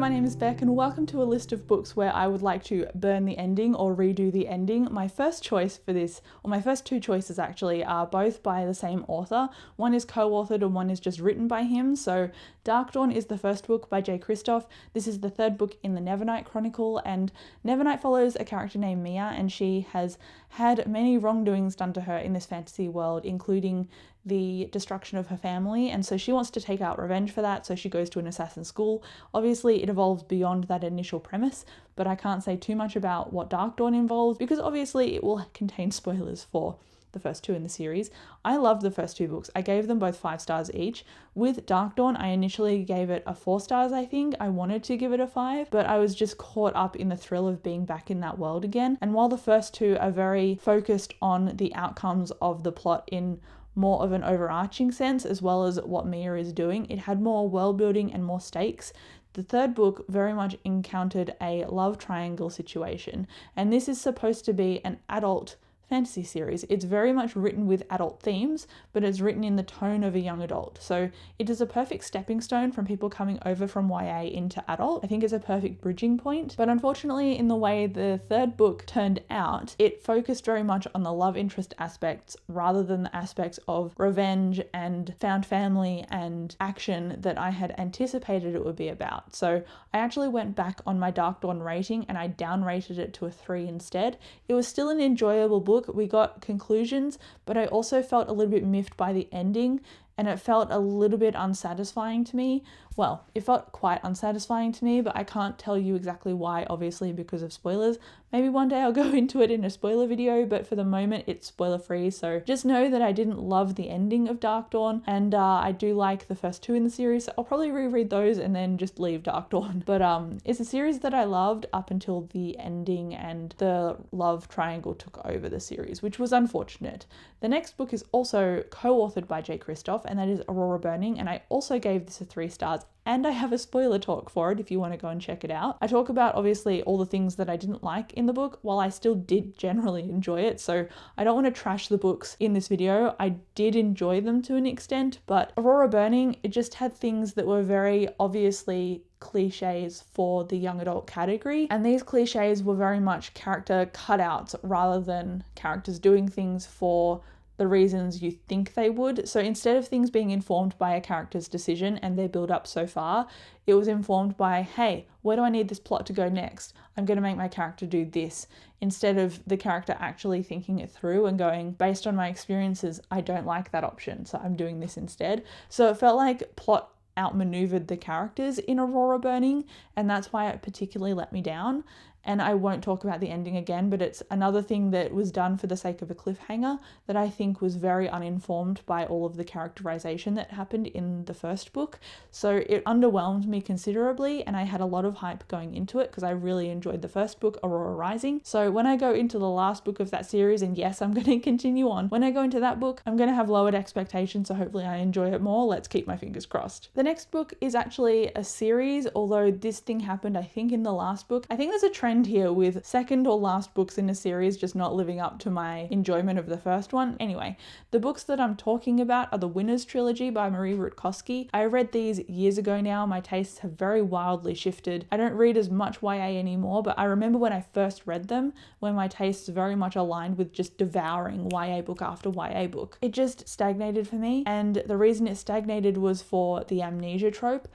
my name is Beck and welcome to a list of books where I would like to burn the ending or redo the ending. My first choice for this, or my first two choices actually, are both by the same author. One is co-authored and one is just written by him. So Dark Dawn is the first book by J. Kristoff. This is the third book in the Nevernight Chronicle, and Nevernight follows a character named Mia, and she has had many wrongdoings done to her in this fantasy world, including the destruction of her family, and so she wants to take out revenge for that, so she goes to an assassin school. Obviously it evolves beyond that initial premise, but I can't say too much about what Dark Dawn involves because obviously it will contain spoilers for the first two in the series. I loved the first two books. I gave them both 5 stars each. With Dark Dawn, I initially gave it a 4 stars, I think. I wanted to give it a 5, but I was just caught up in the thrill of being back in that world again. And while the first two are very focused on the outcomes of the plot in more of an overarching sense, as well as what Mia is doing, it had more world building and more stakes. The third book very much encountered a love triangle situation, and this is supposed to be an adult fantasy series. It's very much written with adult themes, but it's written in the tone of a young adult. So it is a perfect stepping stone from people coming over from YA into adult. I think it's a perfect bridging point. But unfortunately, in the way the third book turned out, it focused very much on the love interest aspects rather than the aspects of revenge and found family and action that I had anticipated it would be about. So I actually went back on my Dark Dawn rating and I downrated it to a 3 instead. It was still an enjoyable book. We got conclusions, but I also felt a little bit miffed by the ending, and it felt a little bit unsatisfying to me. Well, it felt quite unsatisfying to me, but I can't tell you exactly why, obviously because of spoilers. Maybe one day I'll go into it in a spoiler video, but for the moment it's spoiler free, so just know that I didn't love the ending of Dark Dawn, and I do like the first two in the series, so I'll probably reread those and then just leave Dark Dawn. But it's a series that I loved up until the ending and the love triangle took over the series, which was unfortunate. The next book is also co-authored by J. Kristoff, and that is Aurora Burning, and I also gave this a 3 stars. And I have a spoiler talk for it if you want to go and check it out. I talk about obviously all the things that I didn't like in the book, while I still did generally enjoy it. So I don't want to trash the books in this video. I did enjoy them to an extent, but Aurora Burning, it just had things that were very obviously cliches for the young adult category, and these cliches were very much character cutouts rather than characters doing things for the reasons you think they would. So instead of things being informed by a character's decision and their build up so far, it was informed by, hey, where do I need this plot to go next? I'm going to make my character do this, instead of the character actually thinking it through and going, based on my experiences, I don't like that option, so I'm doing this instead. So it felt like plot outmaneuvered the characters in Aurora Burning, and that's why it particularly let me down. And I won't talk about the ending again, but it's another thing that was done for the sake of a cliffhanger that I think was very uninformed by all of the characterization that happened in the first book. So it underwhelmed me considerably, and I had a lot of hype going into it because I really enjoyed the first book, Aurora Rising. So when I go into the last book of that series, and yes, I'm going to continue on, when I go into that book, I'm going to have lowered expectations, so hopefully I enjoy it more. Let's keep my fingers crossed. The next book is actually a series, although this thing happened, I think, in the last book. I think there's a trend here with second or last books in a series just not living up to my enjoyment of the first one. Anyway, the books that I'm talking about are the Winners trilogy by Marie Rutkowski. I read these years ago now. My tastes have very wildly shifted. I don't read as much YA anymore, but I remember when I first read them, when my tastes very much aligned with just devouring YA book after YA book. It just stagnated for me, and the reason it stagnated was for the amnesia trope.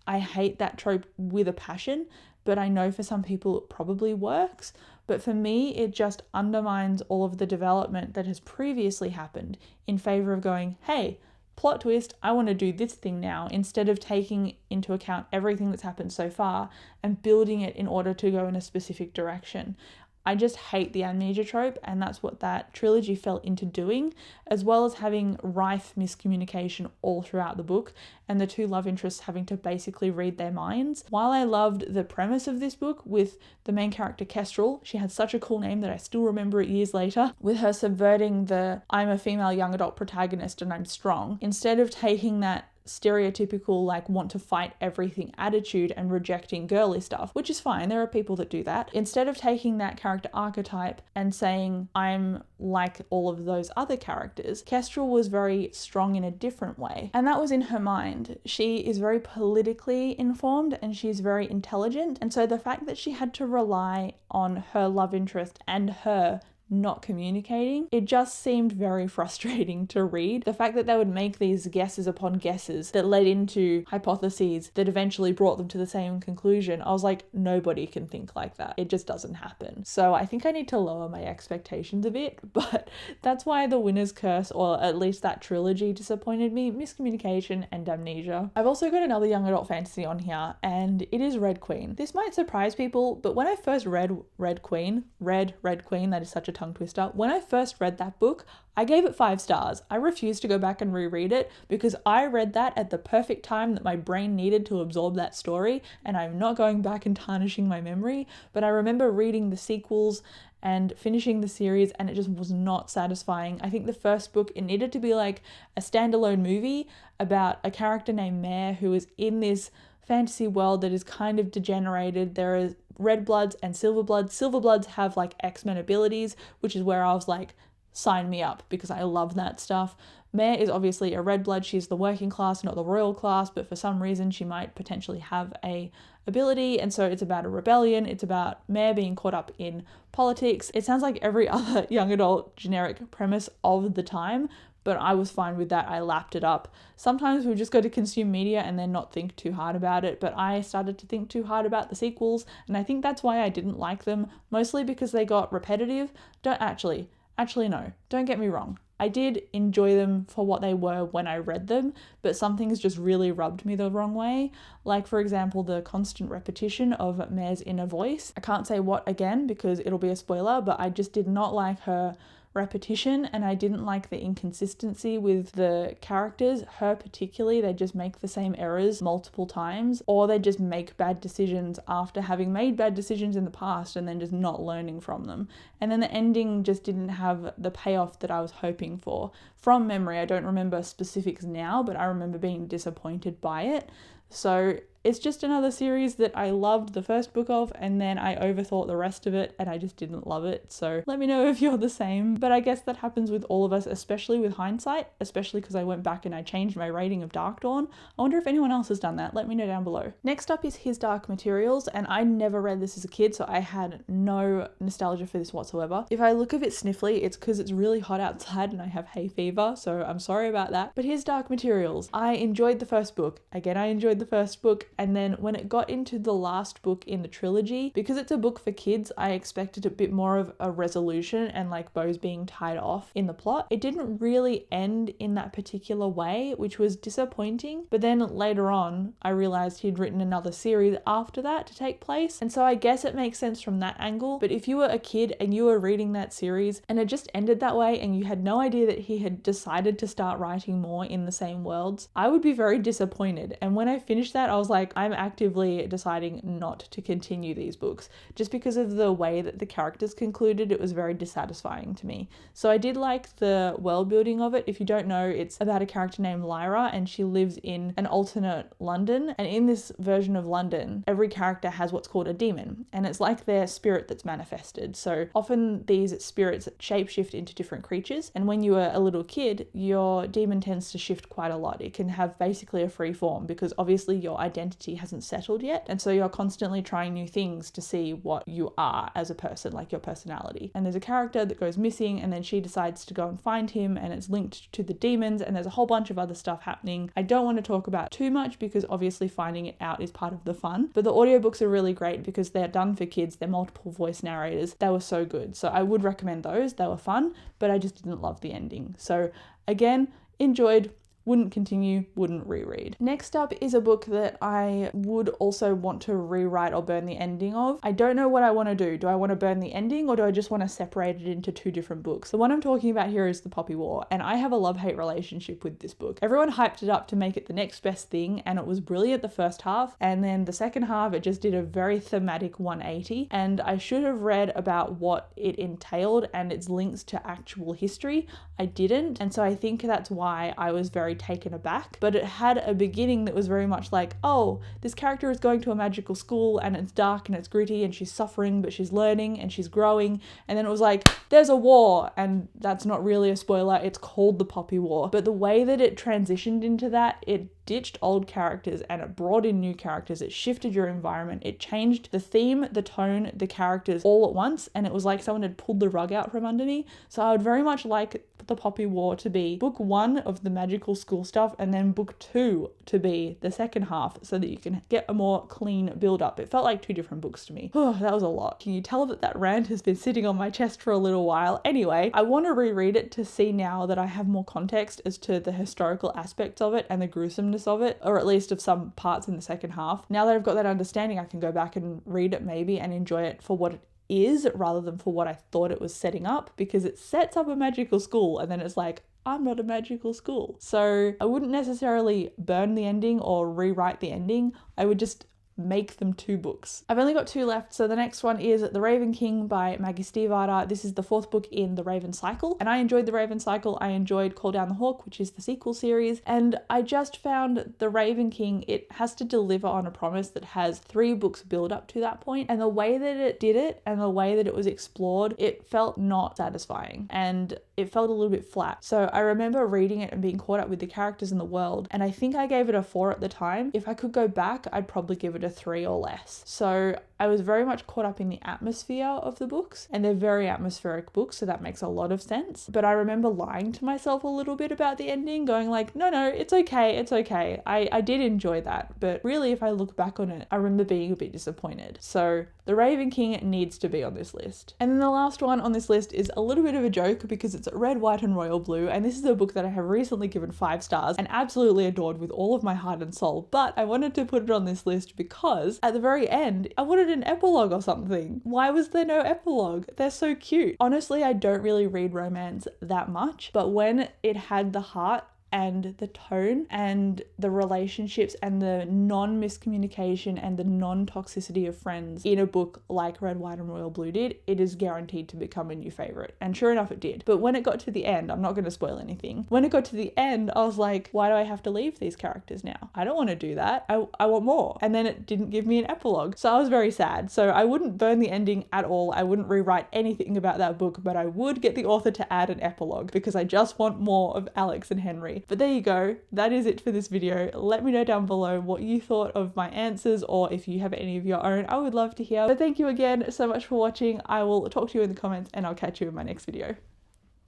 I hate that trope with a passion, but I know for some people it probably works. But for me, it just undermines all of the development that has previously happened in favor of going, hey, plot twist, I want to do this thing now, instead of taking into account everything that's happened so far and building it in order to go in a specific direction. I just hate the amnesia trope, and that's what that trilogy fell into doing, as well as having rife miscommunication all throughout the book and the two love interests having to basically read their minds. While I loved the premise of this book with the main character Kestrel, she had such a cool name that I still remember it years later, with her subverting the I'm a female young adult protagonist and I'm strong, instead of taking that stereotypical, like, want to fight everything attitude and rejecting girly stuff, which is fine. There are people that do that. Instead of taking that character archetype and saying, I'm like all of those other characters, Kestrel was very strong in a different way. And that was in her mind. She is very politically informed and she's very intelligent. And so the fact that she had to rely on her love interest and her not communicating, it just seemed very frustrating to read. The fact that they would make these guesses upon guesses that led into hypotheses that eventually brought them to the same conclusion, I was like, nobody can think like that. It just doesn't happen. So I think I need to lower my expectations a bit, but that's why The Winner's Curse, or at least that trilogy, disappointed me: Miscommunication and Amnesia. I've also got another young adult fantasy on here, and it is Red Queen. This might surprise people, but when I first read Red Queen, that is such a tongue twister. When I first read that book, I gave it 5 stars. I refused to go back and reread it because I read that at the perfect time that my brain needed to absorb that story, and I'm not going back and tarnishing my memory. But I remember reading the sequels and finishing the series, and it just was not satisfying. I think the first book, it needed to be like a standalone movie about a character named Mare who is in this fantasy world that is kind of degenerated. There is red bloods and silver bloods. Silver bloods have like X-Men abilities, which is where I was like, sign me up, because I love that stuff. Mare is obviously a red blood. She's the working class, not the royal class, but for some reason she might potentially have a ability, and so it's about a rebellion. It's about Mare being caught up in politics. It sounds like every other young adult generic premise of the time, but I was fine with that. I lapped it up. Sometimes we just go to consume media and then not think too hard about it, but I started to think too hard about the sequels, and I think that's why I didn't like them, mostly because they got repetitive. No, don't get me wrong. I did enjoy them for what they were when I read them, but some things just really rubbed me the wrong way. Like, for example, the constant repetition of Mare's inner voice. I can't say what again because it'll be a spoiler, but I just did not like her repetition, and I didn't like the inconsistency with the characters. Her particularly, they just make the same errors multiple times, or they just make bad decisions after having made bad decisions in the past and then just not learning from them. And then the ending just didn't have the payoff that I was hoping for. From memory, I don't remember specifics now, but I remember being disappointed by it. So it's just another series that I loved the first book of, and then I overthought the rest of it and I just didn't love it. So let me know if you're the same. But I guess that happens with all of us, especially with hindsight, especially because I went back and I changed my rating of Dark Dawn. I wonder if anyone else has done that. Let me know down below. Next up is His Dark Materials, and I never read this as a kid, so I had no nostalgia for this whatsoever. If I look a bit sniffly, it's because it's really hot outside and I have hay fever, so I'm sorry about that. But His Dark Materials, I enjoyed the first book. Again, I enjoyed the first book. And then when it got into the last book in the trilogy, because it's a book for kids, I expected a bit more of a resolution and like bows being tied off in the plot. It didn't really end in that particular way, which was disappointing. But then later on, I realized he'd written another series after that to take place. And so I guess it makes sense from that angle. But if you were a kid and you were reading that series and it just ended that way and you had no idea that he had decided to start writing more in the same worlds, I would be very disappointed. And when I finished that, I was like, I'm actively deciding not to continue these books just because of the way that the characters concluded. It was very dissatisfying to me. So I did like the world building of it. If you don't know, it's about a character named Lyra, and she lives in an alternate London, and in this version of London, every character has what's called a demon, and it's like their spirit that's manifested. So often these spirits shapeshift into different creatures, and when you are a little kid, your demon tends to shift quite a lot. It can have basically a free form because obviously your identity hasn't settled yet, and so you're constantly trying new things to see what you are as a person, like your personality. And there's a character that goes missing, and then she decides to go and find him, and it's linked to the demons, and there's a whole bunch of other stuff happening. I don't want to talk about too much because obviously finding it out is part of the fun, but the audiobooks are really great because they're done for kids. They're multiple voice narrators. They were so good, so I would recommend those. They were fun, but I just didn't love the ending. So again, enjoyed, wouldn't continue, wouldn't reread. Next up is a book that I would also want to rewrite or burn the ending of. I don't know what I want to do. Do I want to burn the ending, or do I just want to separate it into 2 different books? The one I'm talking about here is The Poppy War, and I have a love-hate relationship with this book. Everyone hyped it up to make it the next best thing, and it was brilliant the first half, and then the second half it just did a very thematic 180, and I should have read about what it entailed and its links to actual history. I didn't, and so I think that's why I was very very taken aback. But it had a beginning that was very much like, oh, this character is going to a magical school and it's dark and it's gritty and she's suffering, but she's learning and she's growing. And then it was like, there's a war, and that's not really a spoiler, it's called the Poppy War. But the way that it transitioned into that, it ditched old characters and it brought in new characters. It shifted your environment. It changed the theme, the tone, the characters all at once. And it was like someone had pulled the rug out from under me. So I would very much like the Poppy War to be book 1 of the magical school stuff, and then book 2 to be the second half, so that you can get a more clean build up. It felt like 2 different books to me. Oh, that was a lot. Can you tell that rant has been sitting on my chest for a little while? Anyway, I want to reread it to see now that I have more context as to the historical aspects of it and the gruesomeness of it, or at least of some parts in the second half. Now that I've got that understanding, I can go back and read it maybe and enjoy it for what it is rather than for what I thought it was setting up, because it sets up a magical school and then it's like, I'm not a magical school. So I wouldn't necessarily burn the ending or rewrite the ending. I would just make them 2 books. I've only got 2 left, so the next one is The Raven King by Maggie Stiefvater. This is the 4th book in the Raven cycle, and I enjoyed the Raven cycle. I enjoyed Call Down the Hawk, which is the sequel series, and I just found The Raven King, it has to deliver on a promise that has 3 books build up to that point, and the way that it did it and the way that it was explored, it felt not satisfying and it felt a little bit flat. So I remember reading it and being caught up with the characters in the world, and I think I gave it a 4 at the time. If I could go back, I'd probably give it a 3 or less. So I was very much caught up in the atmosphere of the books, and they're very atmospheric books, so that makes a lot of sense. But I remember lying to myself a little bit about the ending, going like, no, it's okay, it's okay. I did enjoy that, but really if I look back on it, I remember being a bit disappointed. So The Raven King needs to be on this list. And then the last one on this list is a little bit of a joke because it's Red, White and Royal Blue, and this is a book that I have recently given 5 stars and absolutely adored with all of my heart and soul, but I wanted to put it on this list because at the very end, I wanted an epilogue or something. Why was there no epilogue? They're so cute. Honestly, I don't really read romance that much, but when it had the heart and the tone and the relationships and the non-miscommunication and the non-toxicity of friends in a book like Red, White and Royal Blue did, it is guaranteed to become a new favorite. And sure enough, it did. But when it got to the end, I'm not going to spoil anything. When it got to the end, I was like, why do I have to leave these characters now? I don't want to do that. I want more. And then it didn't give me an epilogue. So I was very sad. So I wouldn't burn the ending at all. I wouldn't rewrite anything about that book, but I would get the author to add an epilogue because I just want more of Alex and Henry. But there you go. That is it for this video. Let me know down below what you thought of my answers, or if you have any of your own. I would love to hear. But thank you again so much for watching. I will talk to you in the comments and I'll catch you in my next video.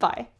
Bye.